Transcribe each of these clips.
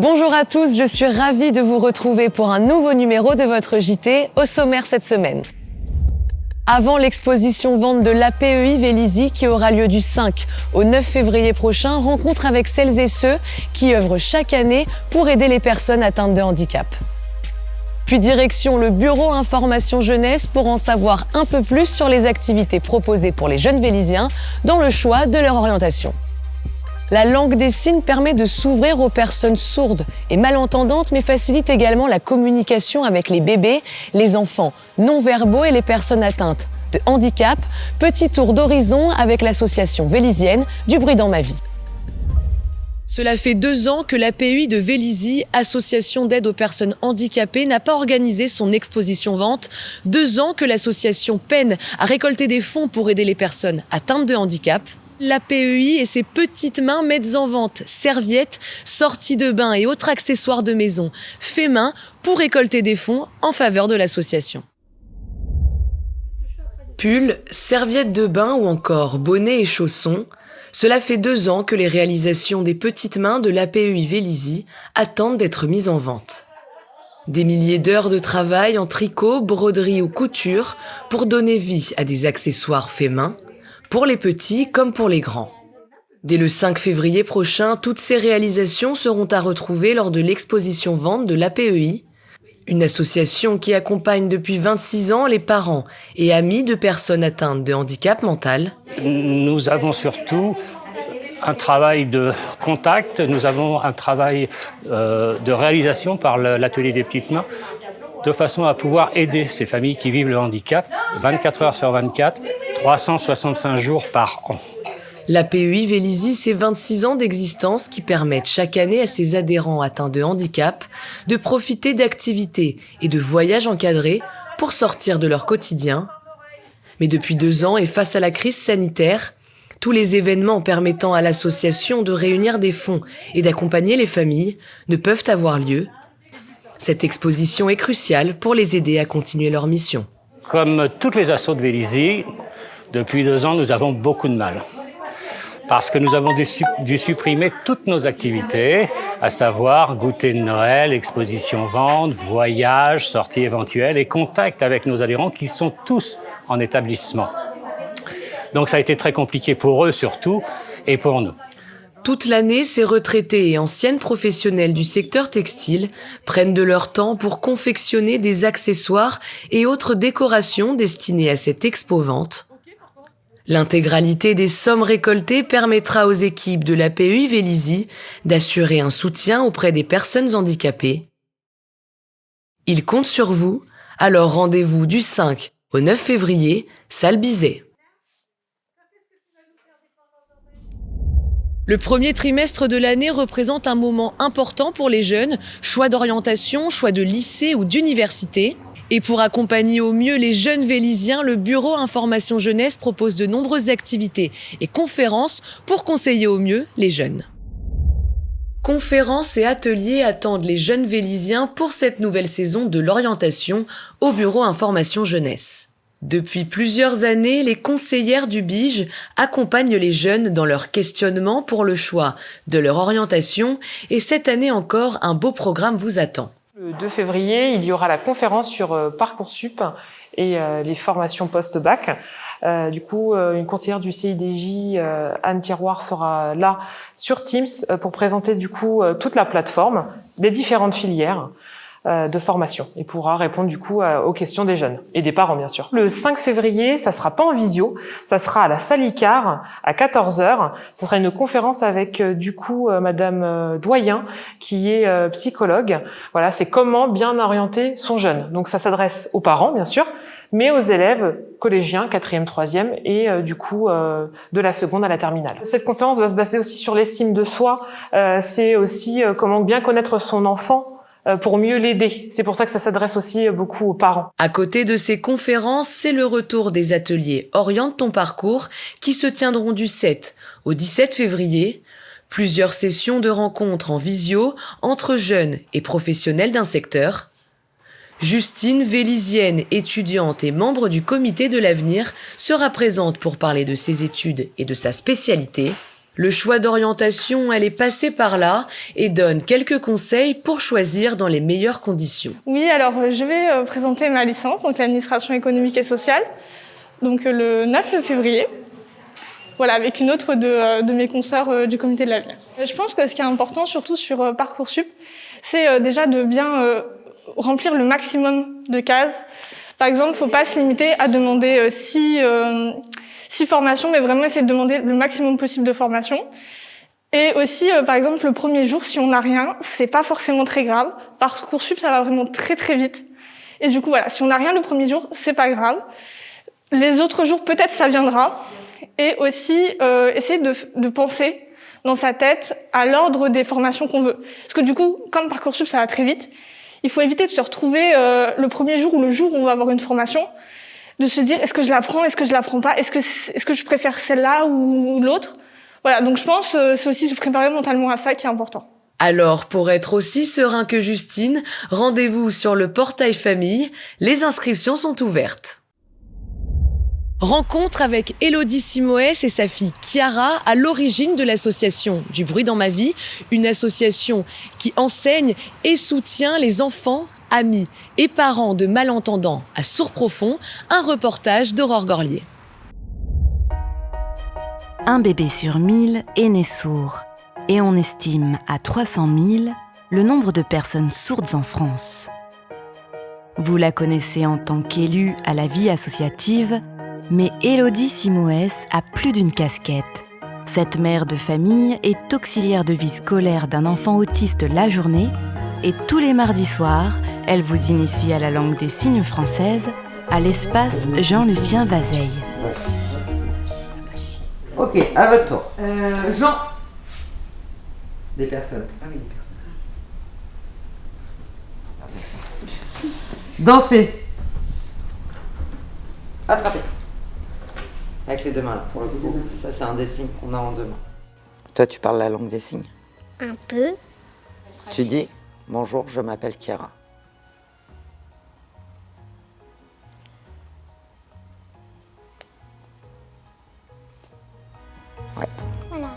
Bonjour à tous, je suis ravie de vous retrouver pour un nouveau numéro de votre JT. Au sommaire cette semaine. Avant l'exposition vente de l'APEI Vélizy qui aura lieu du 5 au 9 février prochain, rencontre avec celles et ceux qui œuvrent chaque année pour aider les personnes atteintes de handicap. Puis direction le bureau information jeunesse pour en savoir un peu plus sur les activités proposées pour les jeunes vélysiens dans le choix de leur orientation. La langue des signes permet de s'ouvrir aux personnes sourdes et malentendantes, mais facilite également la communication avec les bébés, les enfants non-verbaux et les personnes atteintes de handicap. Petit tour d'horizon avec l'association vélysienne Du bruit dans ma vie. Cela fait 2 ans que l'APEI de Vélizy, association d'aide aux personnes handicapées, n'a pas organisé son exposition-vente. 2 ans que l'association peine à récolter des fonds pour aider les personnes atteintes de handicap. L'APEI et ses petites mains mettent en vente serviettes, sorties de bain et autres accessoires de maison faits main pour récolter des fonds en faveur de l'association. Pulls, serviettes de bain ou encore bonnets et chaussons, cela fait 2 ans que les réalisations des petites mains de l'APEI Vélizy attendent d'être mises en vente. Des milliers d'heures de travail en tricot, broderie ou couture pour donner vie à des accessoires faits main, pour les petits comme pour les grands. Dès le 5 février prochain, toutes ces réalisations seront à retrouver lors de l'exposition vente de l'APEI, une association qui accompagne depuis 26 ans les parents et amis de personnes atteintes de handicap mental. Nous avons surtout un travail de contact, nous avons un travail de réalisation par l'atelier des petites mains, de façon à pouvoir aider ces familles qui vivent le handicap 24 heures sur 24, 365 jours par an. L'APEI Vélizy, c'est 26 ans d'existence qui permettent chaque année à ses adhérents atteints de handicap de profiter d'activités et de voyages encadrés pour sortir de leur quotidien. Mais depuis 2 ans et face à la crise sanitaire, tous les événements permettant à l'association de réunir des fonds et d'accompagner les familles ne peuvent avoir lieu. Cette exposition est cruciale pour les aider à continuer leur mission. Comme toutes les assos de Vélizy, depuis 2 ans, nous avons beaucoup de mal. Parce que nous avons dû supprimer toutes nos activités, à savoir goûter de Noël, exposition-vente, voyages, sorties éventuelles et contact avec nos adhérents qui sont tous en établissement. Donc ça a été très compliqué pour eux surtout et pour nous. Toute l'année, ces retraités et anciennes professionnelles du secteur textile prennent de leur temps pour confectionner des accessoires et autres décorations destinées à cette expo-vente. L'intégralité des sommes récoltées permettra aux équipes de l'APEI Vélizy d'assurer un soutien auprès des personnes handicapées. Ils comptent sur vous, alors rendez-vous du 5 au 9 février, salle Bizet. Le premier trimestre de l'année représente un moment important pour les jeunes, choix d'orientation, choix de lycée ou d'université. Et pour accompagner au mieux les jeunes vélysiens, le Bureau Information Jeunesse propose de nombreuses activités et conférences pour conseiller au mieux les jeunes. Conférences et ateliers attendent les jeunes vélysiens pour cette nouvelle saison de l'orientation au Bureau Information Jeunesse. Depuis plusieurs années, les conseillères du BIJ accompagnent les jeunes dans leur questionnement pour le choix de leur orientation et cette année encore, un beau programme vous attend. Le 2 février, il y aura la conférence sur Parcoursup et les formations post-bac. Une conseillère du CIDJ, Anne Tiroir, sera là sur Teams pour présenter toute la plateforme, les différentes filières de formation et pourra répondre aux questions des jeunes et des parents bien sûr. Le 5 février, ça sera pas en visio, ça sera à la salle Icare à 14h. Ce sera une conférence avec madame Doyen qui est psychologue. Voilà, c'est comment bien orienter son jeune. Donc ça s'adresse aux parents bien sûr, mais aux élèves collégiens 4e, 3e et de la seconde à la terminale. Cette conférence va se baser aussi sur l'estime de soi, c'est aussi comment bien connaître son enfant pour mieux l'aider. C'est pour ça que ça s'adresse aussi beaucoup aux parents. À côté de ces conférences, c'est le retour des ateliers Oriente ton parcours qui se tiendront du 7 au 17 février. Plusieurs sessions de rencontres en visio entre jeunes et professionnels d'un secteur. Justine, vélysienne, étudiante et membre du comité de l'avenir, sera présente pour parler de ses études et de sa spécialité. Le choix d'orientation, elle est passée par là et donne quelques conseils pour choisir dans les meilleures conditions. Oui, alors je vais présenter ma licence, donc l'administration économique et sociale, donc le 9 février. Voilà, avec une autre de mes consoeurs du comité de l'avenir. Je pense que ce qui est important, surtout sur Parcoursup, c'est déjà de bien remplir le maximum de cases. Par exemple, il ne faut pas se limiter à demander 6 formations, mais vraiment essayer de demander le maximum possible de formations. Et aussi, par exemple, le premier jour, si on n'a rien, c'est pas forcément très grave. Parcoursup, ça va vraiment très très vite. Et du coup, voilà, si on n'a rien le premier jour, c'est pas grave. Les autres jours, peut-être ça viendra. Et aussi, essayer de penser dans sa tête à l'ordre des formations qu'on veut. Parce que du coup, comme Parcoursup, ça va très vite, il faut éviter de se retrouver le premier jour ou le jour où on va avoir une formation, de se dire est-ce que je la prends, est-ce que je la prends pas, est-ce que je préfère celle-là ou l'autre. Voilà, donc je pense c'est aussi se préparer mentalement à ça qui est important. Alors, pour être aussi serein que Justine, rendez-vous sur le portail famille. Les inscriptions sont ouvertes. Rencontre avec Élodie Simoès et sa fille Chiara à l'origine de l'association Du bruit dans ma vie, une association qui enseigne et soutient les enfants, amis et parents de malentendants à Sourds-Profonds, un reportage d'Aurore Gorlier. Un bébé sur 1000 est né sourd et on estime à 300 000 le nombre de personnes sourdes en France. Vous la connaissez en tant qu'élue à la vie associative, mais Élodie Simoès a plus d'une casquette. Cette mère de famille est auxiliaire de vie scolaire d'un enfant autiste la journée et tous les mardis soirs, elle vous initie à la langue des signes française à l'espace Jean-Lucien Vazeille. Ok, à votre tour. Jean. Des personnes. Ah oui, des personnes. Danser. Attraper. Avec les deux mains là, pour le coup. Ça, c'est un des signes qu'on a en deux mains. Toi, tu parles la langue des signes? Un peu. Tu dis « Bonjour, je m'appelle Chiara ». Ouais. Voilà.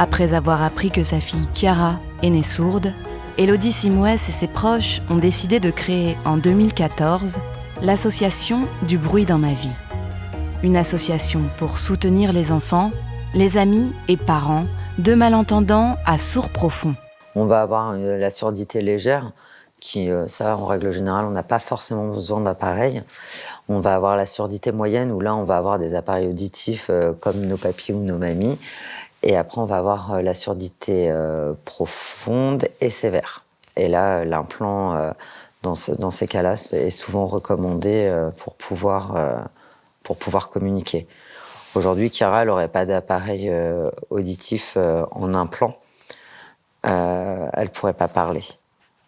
Après avoir appris que sa fille Chiara est née sourde, Élodie Simoès et ses proches ont décidé de créer en 2014 l'association Du bruit dans ma vie. Une association pour soutenir les enfants, les amis et parents de malentendants à Sourds-Profonds. On va avoir la surdité légère, qui, ça, en règle générale, on n'a pas forcément besoin d'appareils. On va avoir la surdité moyenne, où là, on va avoir des appareils auditifs comme nos papis ou nos mamies. Et après, on va avoir la surdité profonde et sévère. Et là, l'implant, dans ces cas-là, est souvent recommandé pour pouvoir communiquer. Aujourd'hui, Chiara, elle n'aurait pas d'appareil auditif en implant. Elle ne pourrait pas parler.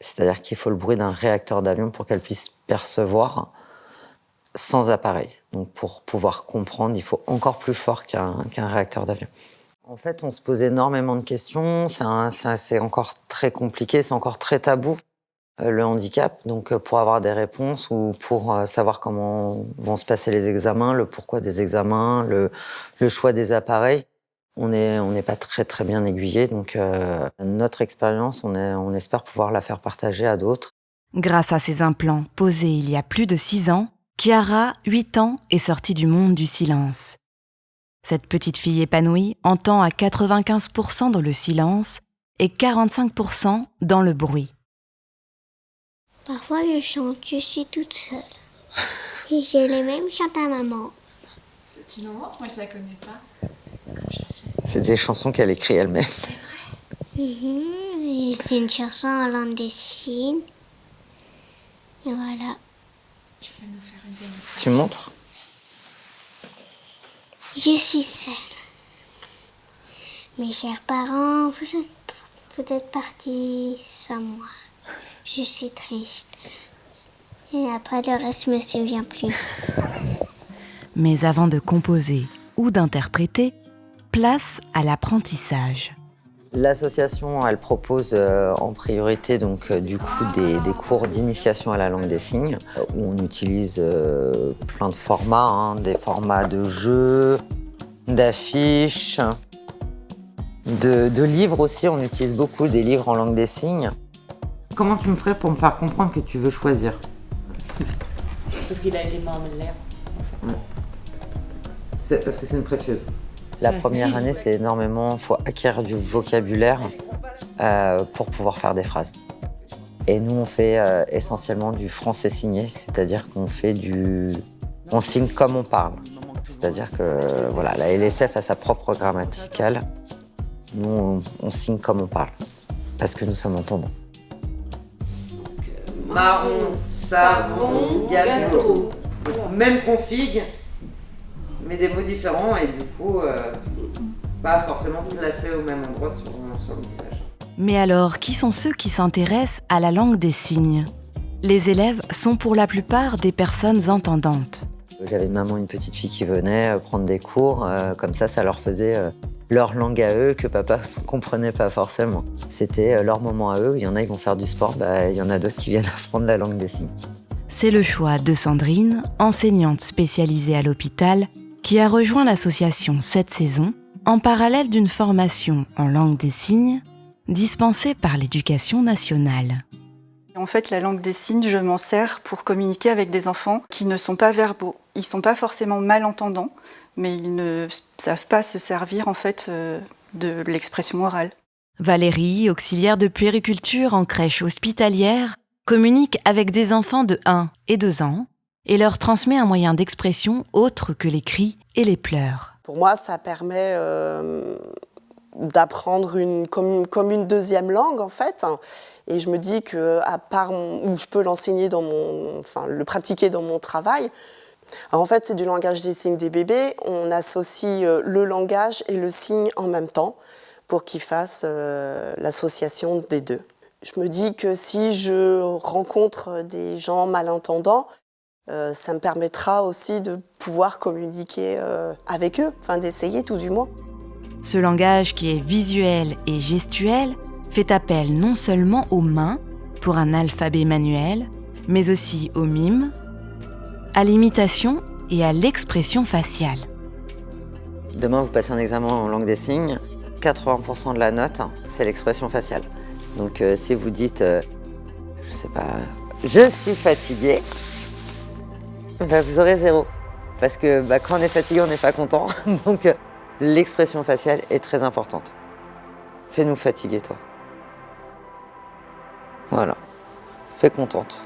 C'est-à-dire qu'il faut le bruit d'un réacteur d'avion pour qu'elle puisse percevoir sans appareil. Donc pour pouvoir comprendre, il faut encore plus fort qu'un réacteur d'avion. En fait, on se pose énormément de questions. C'est encore très compliqué, c'est encore très tabou, le handicap. Donc pour avoir des réponses ou pour savoir comment vont se passer les examens, le pourquoi des examens, le choix des appareils, on n'est pas très bien aiguillé. Donc notre expérience, on espère pouvoir la faire partager à d'autres. Grâce à ces implants posés il y a plus de 6 ans, Chiara, 8 ans, est sortie du monde du silence. Cette petite fille épanouie entend à 95% dans le silence et 45% dans le bruit. Parfois, je chante, je suis toute seule. Et j'ai les mêmes chants à maman. C'est une honte, moi je la connais pas. C'est des chansons qu'elle écrit elle-même. C'est vrai. Et c'est une chanson en langue des signes. Et voilà. Tu peux nous faire une démonstration? Tu montres? Je suis seule. Mes chers parents, vous êtes partis sans moi. Je suis triste. Et après, le reste, je me souviens plus. Mais avant de composer ou d'interpréter, place à l'apprentissage. L'association, elle propose en priorité donc du coup des cours d'initiation à la langue des signes où on utilise plein de formats, des formats de jeux, d'affiches. De livres aussi, on utilise beaucoup des livres en langue des signes. Comment tu me ferais pour me faire comprendre que tu veux choisir? Parce qu'il a les mains en l'air. C'est parce que c'est une précieuse. La première année, c'est énormément, il faut acquérir du vocabulaire pour pouvoir faire des phrases. Et nous, on fait essentiellement du français signé, c'est-à-dire qu'on fait on signe comme on parle. C'est-à-dire que voilà, la LSF a sa propre grammaticale. Nous, on signe comme on parle, parce que nous sommes entendants. Marron, savon, gâteau. Même config, mais des mots différents et du coup, pas forcément placés au même endroit sur le visage. Mais alors, qui sont ceux qui s'intéressent à la langue des signes? Les élèves sont pour la plupart des personnes entendantes. J'avais une maman, une petite fille qui venait prendre des cours, comme ça leur faisait leur langue à eux que papa ne comprenait pas forcément. C'était leur moment à eux. Il y en a, ils vont faire du sport, il y en a d'autres qui viennent apprendre la langue des signes. C'est le choix de Sandrine, enseignante spécialisée à l'hôpital, qui a rejoint l'association cette saison en parallèle d'une formation en langue des signes dispensée par l'Éducation nationale. En fait, la langue des signes, je m'en sers pour communiquer avec des enfants qui ne sont pas verbaux. Ils ne sont pas forcément malentendants, mais ils ne savent pas se servir en fait de l'expression orale. Valérie, auxiliaire de puériculture en crèche hospitalière, communique avec des enfants de 1 et 2 ans et leur transmet un moyen d'expression autre que les cris et les pleurs. Pour moi, ça permet d'apprendre comme une deuxième langue en fait. Et je me dis que à part où je peux l'enseigner le pratiquer dans mon travail. Alors en fait, c'est du langage des signes des bébés. On associe le langage et le signe en même temps pour qu'ils fassent l'association des deux. Je me dis que si je rencontre des gens malentendants, ça me permettra aussi de pouvoir communiquer avec eux, d'essayer tout du moins. Ce langage qui est visuel et gestuel fait appel non seulement aux mains pour un alphabet manuel, mais aussi au mime, à l'imitation et à l'expression faciale. Demain, vous passez un examen en langue des signes, 80% de la note, c'est l'expression faciale. Donc si vous dites, je sais pas, je suis fatiguée, vous aurez 0. Parce que quand on est fatigué, on n'est pas content. Donc l'expression faciale est très importante. Fais-nous fatiguer, toi. Voilà. Fais contente.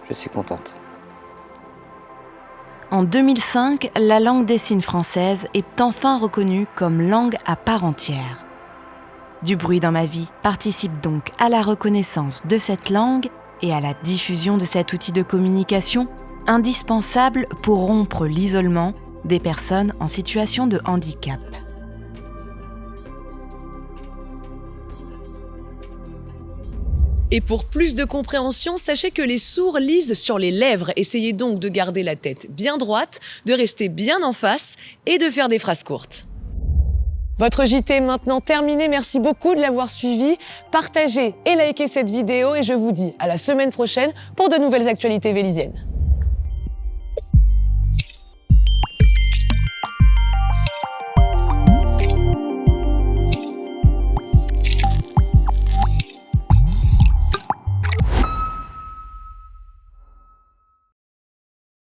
Je suis contente. En 2005, la langue des signes française est enfin reconnue comme langue à part entière. Du bruit dans ma vie participe donc à la reconnaissance de cette langue et à la diffusion de cet outil de communication indispensable pour rompre l'isolement des personnes en situation de handicap. Et pour plus de compréhension, sachez que les sourds lisent sur les lèvres. Essayez donc de garder la tête bien droite, de rester bien en face et de faire des phrases courtes. Votre JT est maintenant terminé. Merci beaucoup de l'avoir suivi. Partagez et likez cette vidéo et je vous dis à la semaine prochaine pour de nouvelles actualités vélisiennes.